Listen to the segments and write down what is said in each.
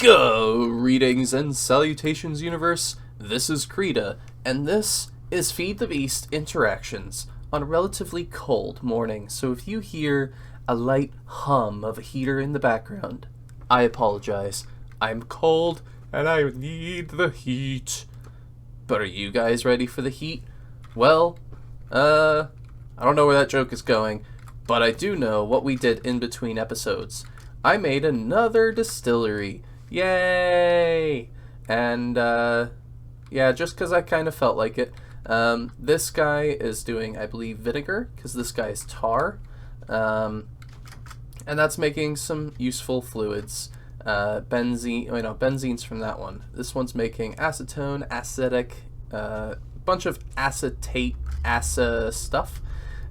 Greetings and salutations, universe. This is Creeta, and this is Feed the Beast Interactions on a relatively cold morning. So if you hear a light hum of a heater in the background, I apologize. I'm cold and I need the heat. But are you guys ready for the heat? Well, I don't know where that joke is going, but I do know what we did in between episodes. I made another distillery. Yay! And, yeah, just because I kind of felt like it. This guy is doing, I believe, vinegar, because this guy is tar. And that's making some useful fluids. Benzene's from that one. This one's making acetone, acetic, bunch of acetate, stuff.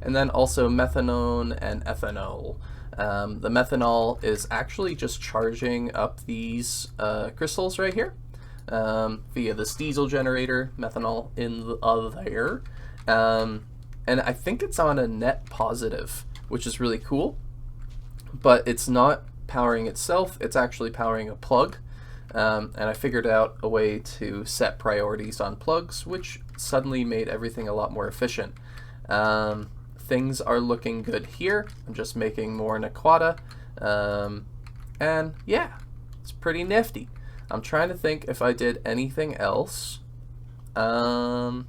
And then also methanol and ethanol. The methanol is actually just charging up these crystals right here via this diesel generator, methanol in there. And I think it's on a net positive, which is really cool. But it's not powering itself, it's actually powering a plug. And I figured out a way to set priorities on plugs, which suddenly made everything a lot more efficient. Things are looking good here. I'm just making more Naquata. And yeah, it's pretty nifty. I'm trying to think if I did anything else. Trying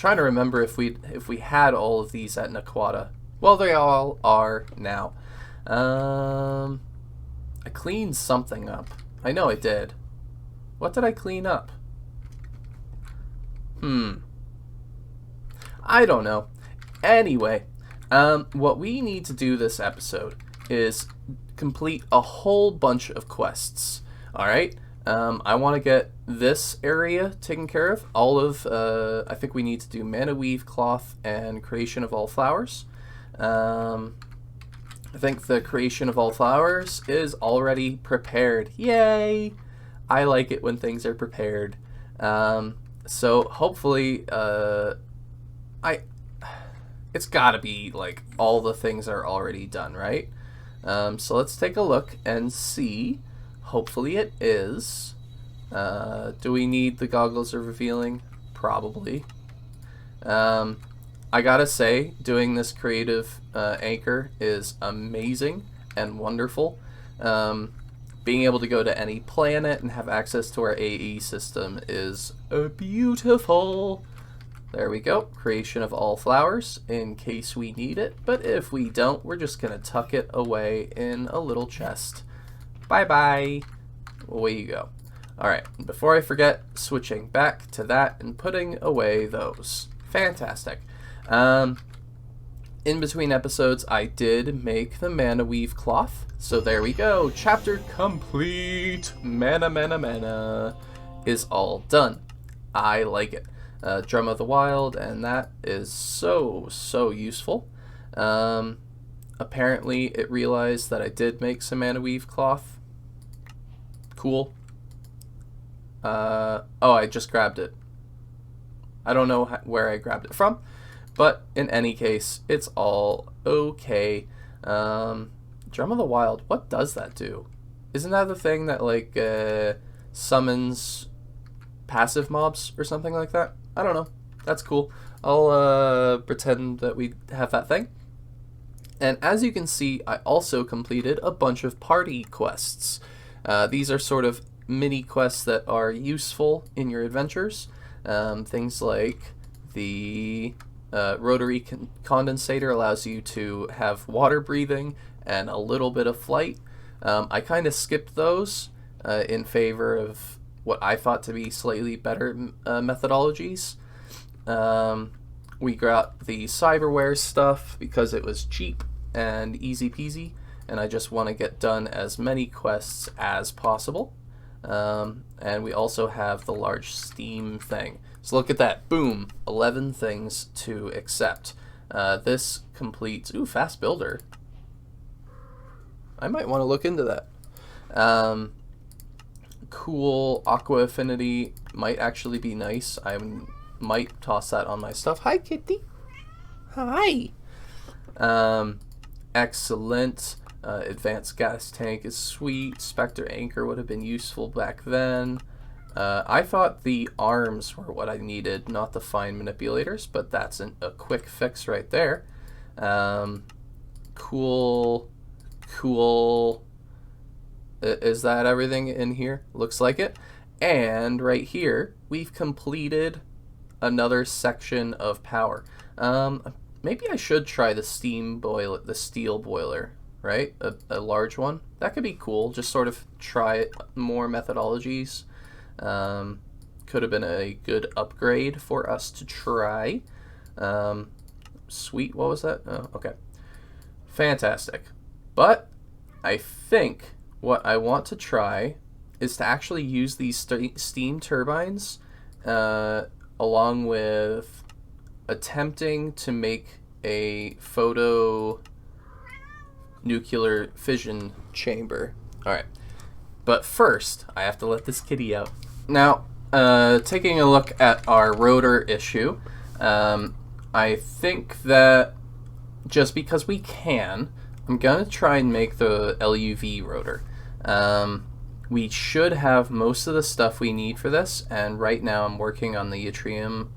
to remember if we had all of these at Naquata. Well, they all are now. I cleaned something up. I know I did. What did I clean up? I don't know. Anyway, what we need to do this episode is complete a whole bunch of quests. Alright? I want to get this area taken care of. All of, I think we need to do Mana Weave Cloth and Creation of All Flowers. I think the Creation of All Flowers is already prepared. Yay! I like it when things are prepared. So hopefully, it's gotta be like all the things are already done, right? So let's take a look and see. Hopefully it is. Do we need the goggles of revealing? Probably. I gotta say, doing this creative anchor is amazing and wonderful. Being able to go to any planet and have access to our AE system is beautiful. There we go. Creation of all flowers in case we need it. But if we don't, we're just going to tuck it away in a little chest. Bye-bye. Away you go. Alright, before I forget, switching back to that and putting away those. Fantastic. In between episodes, I did make the Mana Weave Cloth. So there we go. Chapter complete. Mana is all done. I like it. Drum of the Wild, and that is so useful. Apparently it realized that I did make some Mana Weave Cloth. Cool. Oh, I just grabbed it. I don't know where I grabbed it from, but in any case, it's all okay. Drum of the Wild, what does that do? Isn't that the thing that like summons passive mobs or something like that? I don't know. That's cool. I'll pretend that we have that thing. And as you can see, I also completed a bunch of party quests. These are sort of mini quests that are useful in your adventures. Things like the rotary condensator allows you to have water breathing and a little bit of flight. I kind of skipped those in favor of what I thought to be slightly better methodologies. We got the cyberware stuff because it was cheap and easy peasy, and I just want to get done as many quests as possible. And we also have the large Steam thing. So look at that. Boom. 11 things to accept. This completes... Ooh, fast builder. I might want to look into that. Cool. Aqua Affinity might actually be nice. I might toss that on my stuff. Hi, kitty. Hi. Excellent. Advanced gas tank is sweet. Spectre anchor would have been useful back then. I thought the arms were what I needed, not the fine manipulators, but that's a quick fix right there. Cool. Is that everything in here? Looks like it. And right here, we've completed another section of power. Maybe I should try the steel boiler, right? A large one. That could be cool. Just sort of try more methodologies. Could have been a good upgrade for us to try. Sweet, what was that? Oh, okay. Fantastic. But I think what I want to try is to actually use these steam turbines along with attempting to make a Photonuclear Fission Chamber. Alright. But first, I have to let this kitty out. Now, taking a look at our rotor issue, I think that just because we can, I'm going to try and make the LUV rotor. We should have most of the stuff we need for this, and right now I'm working on the yttrium,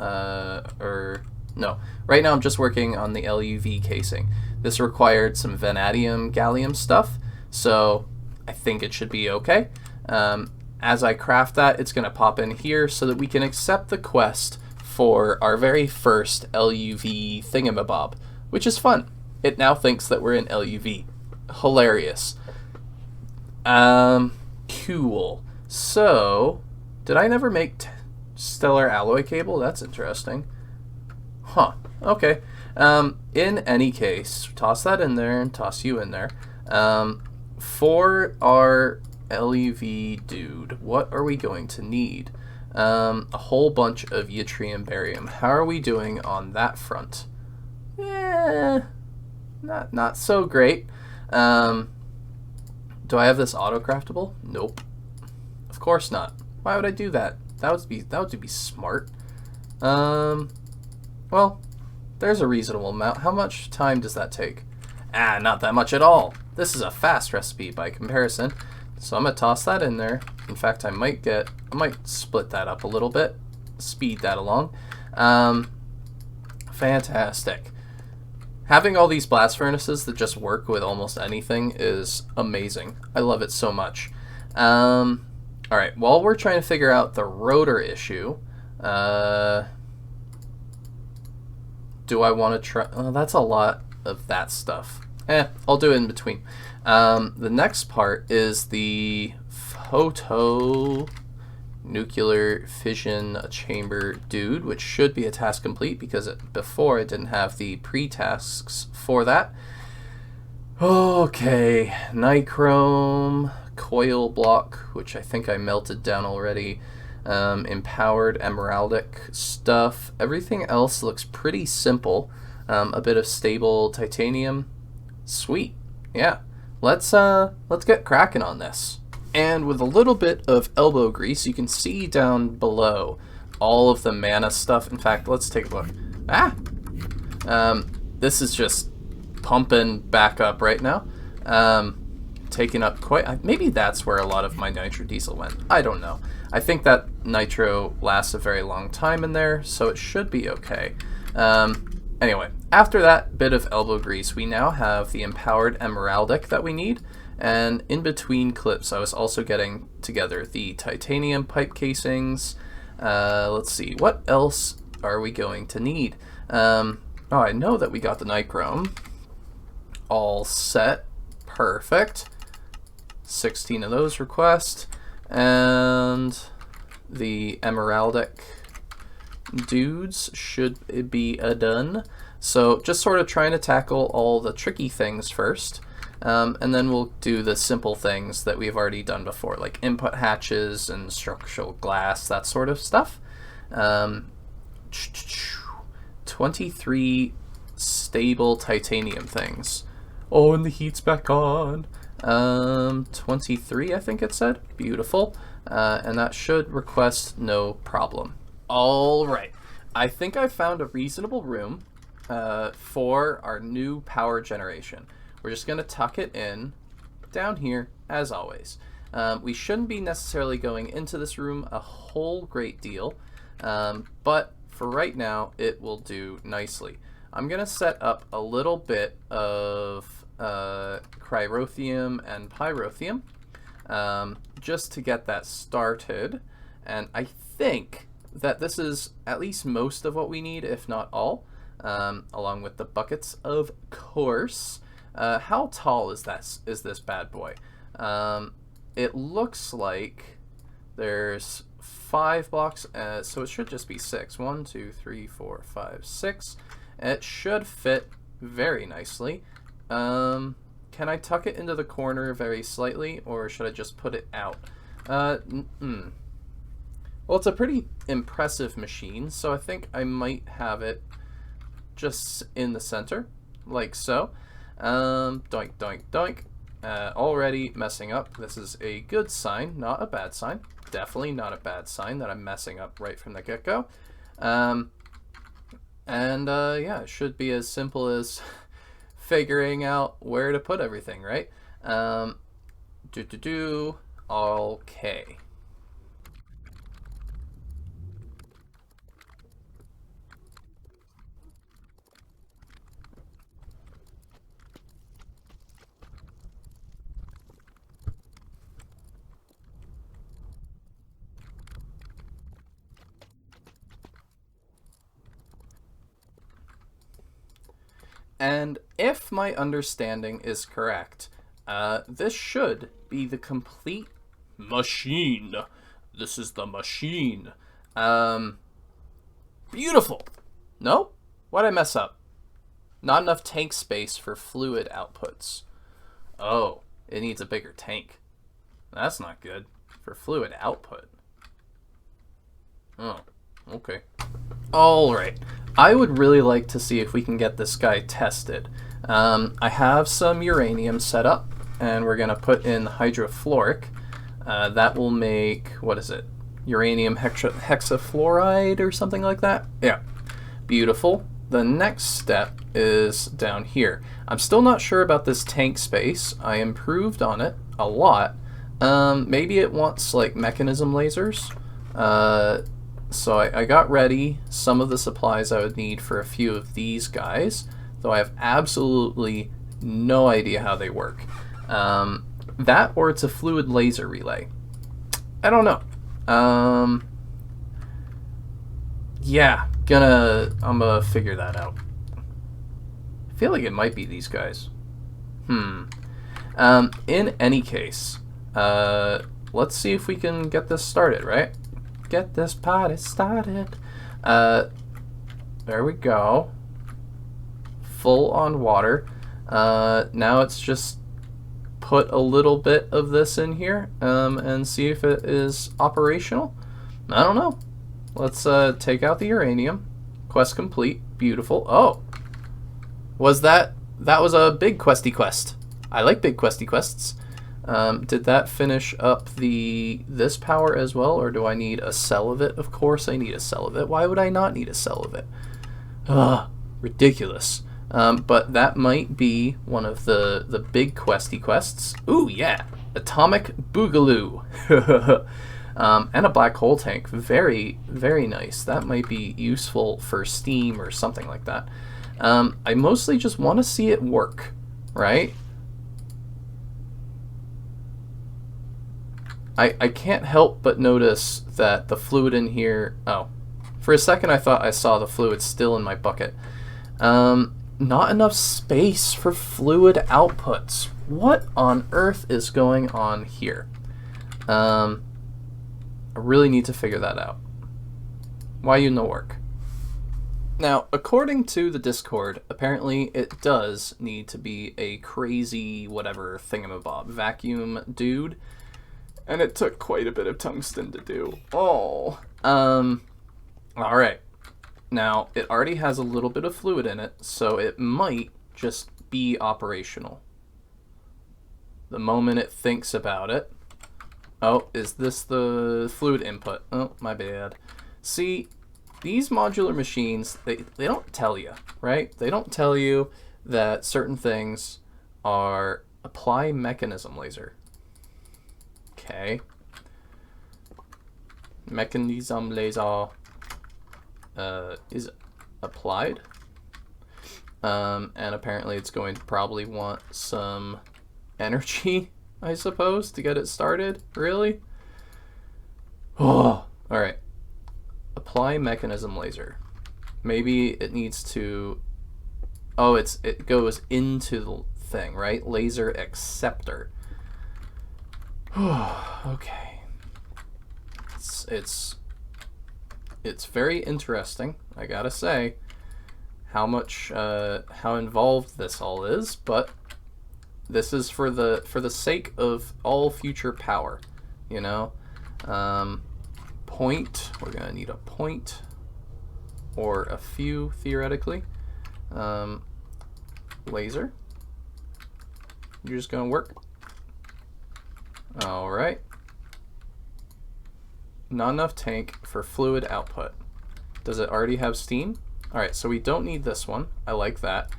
right now I'm just working on the LUV casing. This required some vanadium gallium stuff, so I think it should be okay. As I craft that, it's going to pop in here so that we can accept the quest for our very first LUV thingamabob, which is fun. It now thinks that we're in LUV. Hilarious. Cool. So, did I never make stellar alloy cable? That's interesting. Huh. Okay. In any case, toss that in there and toss you in there. For our LUV dude, what are we going to need? A whole bunch of yttrium barium. How are we doing on that front? Not so great. Do I have this auto-craftable? Nope. Of course not. Why would I do that? That would be smart. Well, there's a reasonable amount. How much time does that take? Not that much at all. This is a fast recipe by comparison. So I'm gonna toss that in there. In fact, I might split that up a little bit, speed that along. Fantastic. Having all these blast furnaces that just work with almost anything is amazing. I love it so much. Alright, while we're trying to figure out the rotor issue, do I want to try... Oh, that's a lot of that stuff. I'll do it in between. The next part is the Photonuclear Fission Chamber dude, which should be a task complete because before it didn't have the pre-tasks for that. Okay, nichrome, coil block, which I think I melted down already, empowered emeraldic stuff. Everything else looks pretty simple. A bit of stable titanium. Sweet. Yeah. Let's get cracking on this. And with a little bit of elbow grease, you can see down below all of the mana stuff. In fact, let's take a look. This is just pumping back up right now. Taking up quite... Maybe that's where a lot of my nitro diesel went. I don't know. I think that nitro lasts a very long time in there, so it should be okay. Anyway, after that bit of elbow grease, we now have the empowered emeraldic that we need. And in between clips, I was also getting together the titanium pipe casings. Let's see, what else are we going to need? Oh, I know that we got the nichrome. All set. Perfect. 16 of those requests. And the emeraldic dudes should be done. So just sort of trying to tackle all the tricky things first. And then we'll do the simple things that we've already done before, like input hatches and structural glass, that sort of stuff. 23 stable titanium things. Oh, and the heat's back on. 23, I think it said. Beautiful. And that should request no problem. All right. I think I found a reasonable room for our new power generation. we're just going to tuck it in down here as always. We shouldn't be necessarily going into this room a whole great deal, but for right now it will do nicely. I'm going to set up a little bit of cryothium and pyrotheum just to get that started, and I think that this is at least most of what we need, if not all, along with the buckets, of course. How tall is this bad boy? It looks like there's 5 blocks, so it should just be 6. 1, 2, 3, 4, 5, 6. It should fit very nicely. Can I tuck it into the corner very slightly, or should I just put it out? Well, it's a pretty impressive machine, so I think I might have it just in the center, like so. Doink, doink, doink. Already messing up. This is a good sign, not a bad sign. Definitely not a bad sign that I'm messing up right from the get-go. Yeah, it should be as simple as figuring out where to put everything, right? Okay. And if my understanding is correct, this should be the complete machine. This is the machine. Beautiful. No? Why'd I mess up? Not enough tank space for fluid outputs. Oh, it needs a bigger tank. That's not good for fluid output. Oh, okay. All right. I would really like to see if we can get this guy tested. I have some uranium set up, and we're going to put in hydrofluoric. That will make, what is it? Uranium hexafluoride or something like that? Yeah. Beautiful. The next step is down here. I'm still not sure about this tank space. I improved on it a lot. Maybe it wants like mechanism lasers. So I got ready some of the supplies I would need for a few of these guys, though I have absolutely no idea how they work. That or it's a fluid laser relay. I don't know. Yeah, I'm gonna figure that out. I feel like it might be these guys. In any case, let's see if we can get this started, right? Get this party started. There we go. Full on water. Now it's just put a little bit of this in here and see if it is operational. I don't know. Let's take out the uranium. Quest complete. Beautiful. Oh, that was a big questy quest. I like big questy quests. Did that finish up this power as well, or do I need a cell of it? Of course I need a cell of it. Why would I not need a cell of it? Ugh, ridiculous. But that might be one of the big questy quests. Ooh, yeah. Atomic Boogaloo. And a black hole tank. Very, very nice. That might be useful for steam or something like that. I mostly just want to see it work, right? I can't help but notice that the fluid in here... Oh, for a second I thought I saw the fluid still in my bucket. Not enough space for fluid outputs. What on earth is going on here? I really need to figure that out. Why you no work? Now, according to the Discord, apparently it does need to be a crazy whatever thingamabob vacuum dude. And it took quite a bit of tungsten to do. Oh. Alright. Now, it already has a little bit of fluid in it, so it might just be operational. The moment it thinks about it. Oh, is this the fluid input? Oh, my bad. See, these modular machines, they don't tell you, right? They don't tell you that certain things are apply mechanism laser. Okay. Mechanism laser is applied. And apparently it's going to probably want some energy, I suppose, to get it started. Really? Oh, alright. Apply mechanism laser. Maybe it needs to... Oh, it goes into the thing, right? Laser acceptor. Okay. It's very interesting, I gotta say, how involved this all is, but this is for the sake of all future power, you know. Point, we're gonna need a point or a few theoretically. Laser, you're just gonna work. All right. Not enough tank for fluid output. Does it already have steam? All right, so we don't need this one. I like that.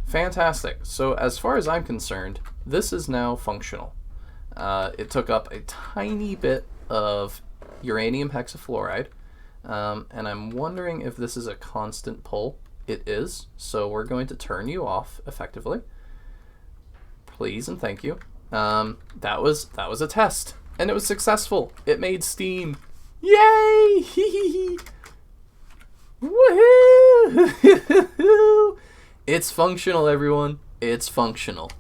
Fantastic. So as far as I'm concerned, this is now functional. It took up a tiny bit of uranium hexafluoride, and I'm wondering if this is a constant pull. It is, so we're going to turn you off effectively. Please and thank you. That was a test, and it was successful. It made steam. Yay! Woohoo! It's functional, everyone. It's functional.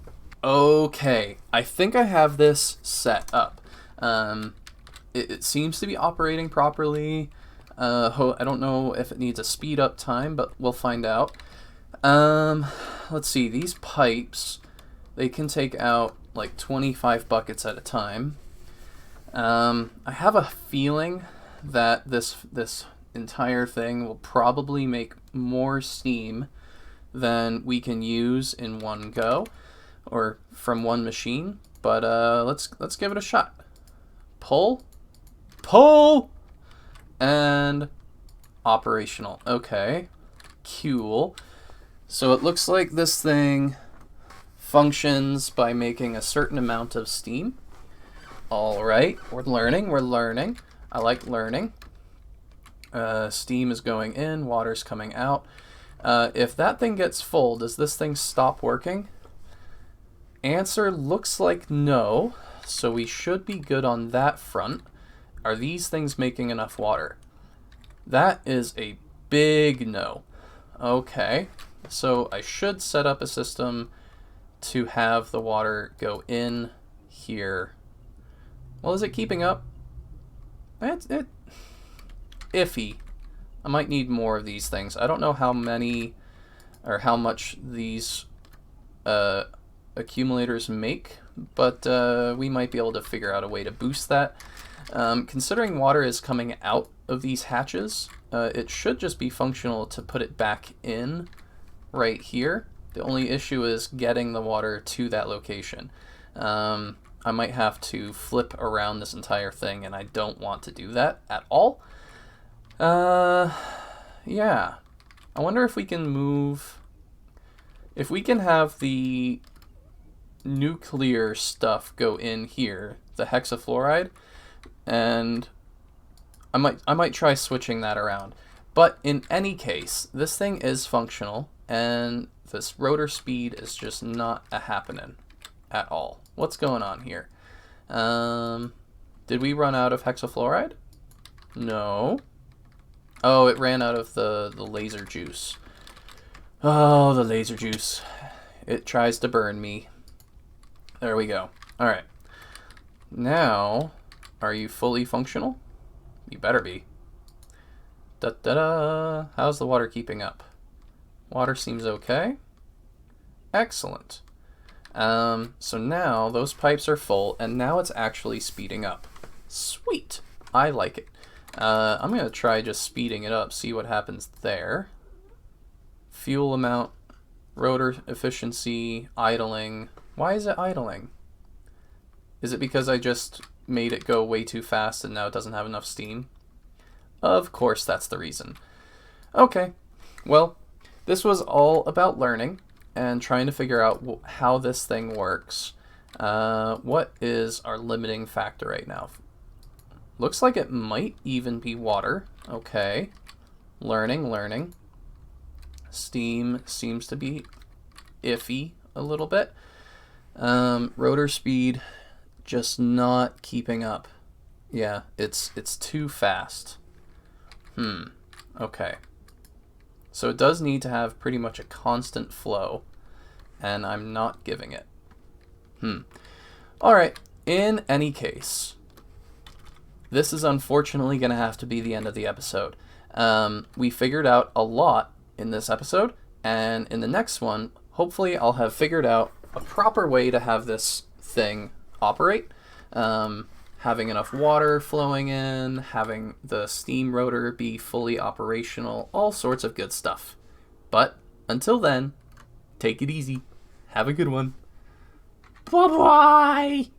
Okay, I think I have this set up. It seems to be operating properly. I don't know if it needs a speed up time, but we'll find out. Let's see, these pipes, they can take out like 25 buckets at a time. I have a feeling that this entire thing will probably make more steam than we can use in one go or from one machine, but let's give it a shot. Pull, and operational. Okay, cool. So it looks like this thing functions by making a certain amount of steam. All right, we're learning. I like learning. Steam is going in, water's coming out. If that thing gets full, does this thing stop working? Answer looks like no, so we should be good on that front. Are these things making enough water? That is a big no. Okay, so I should set up a system to have the water go in here. Well, is it keeping up? It's iffy. I might need more of these things. I don't know how many or how much these accumulators make, but we might be able to figure out a way to boost that. Considering water is coming out of these hatches, it should just be functional to put it back in right here. The only issue is getting the water to that location. I might have to flip around this entire thing, and I don't want to do that at all. Yeah. I wonder if we can move... If we can have the nuclear stuff go in here, the hexafluoride, and I might try switching that around. But in any case, this thing is functional, and this rotor speed is just not happening at all. What's going on here? Did we run out of hexafluoride? No. Oh, it ran out of the laser juice. Oh, the laser juice. It tries to burn me. There we go. All right. Now, are you fully functional? You better be. Da-da-da. How's the water keeping up? Water seems okay. Excellent. So now those pipes are full, and now it's actually speeding up. Sweet. I like it. I'm going to try just speeding it up, see what happens there. Fuel amount, rotor efficiency, idling. Why is it idling? Is it because I just made it go way too fast and now it doesn't have enough steam? Of course that's the reason. Okay, well, this was all about learning. and trying to figure out how this thing works. What is our limiting factor right now? Looks like it might even be water. Okay. Learning. Steam seems to be iffy a little bit. Rotor speed just not keeping up. Yeah, it's too fast. Okay. So it does need to have pretty much a constant flow, and I'm not giving it. Alright, in any case, this is unfortunately going to have to be the end of the episode. We figured out a lot in this episode, and in the next one, hopefully I'll have figured out a proper way to have this thing operate. Having enough water flowing in, having the steam rotor be fully operational, all sorts of good stuff. But until then, take it easy. Have a good one. Bye-bye!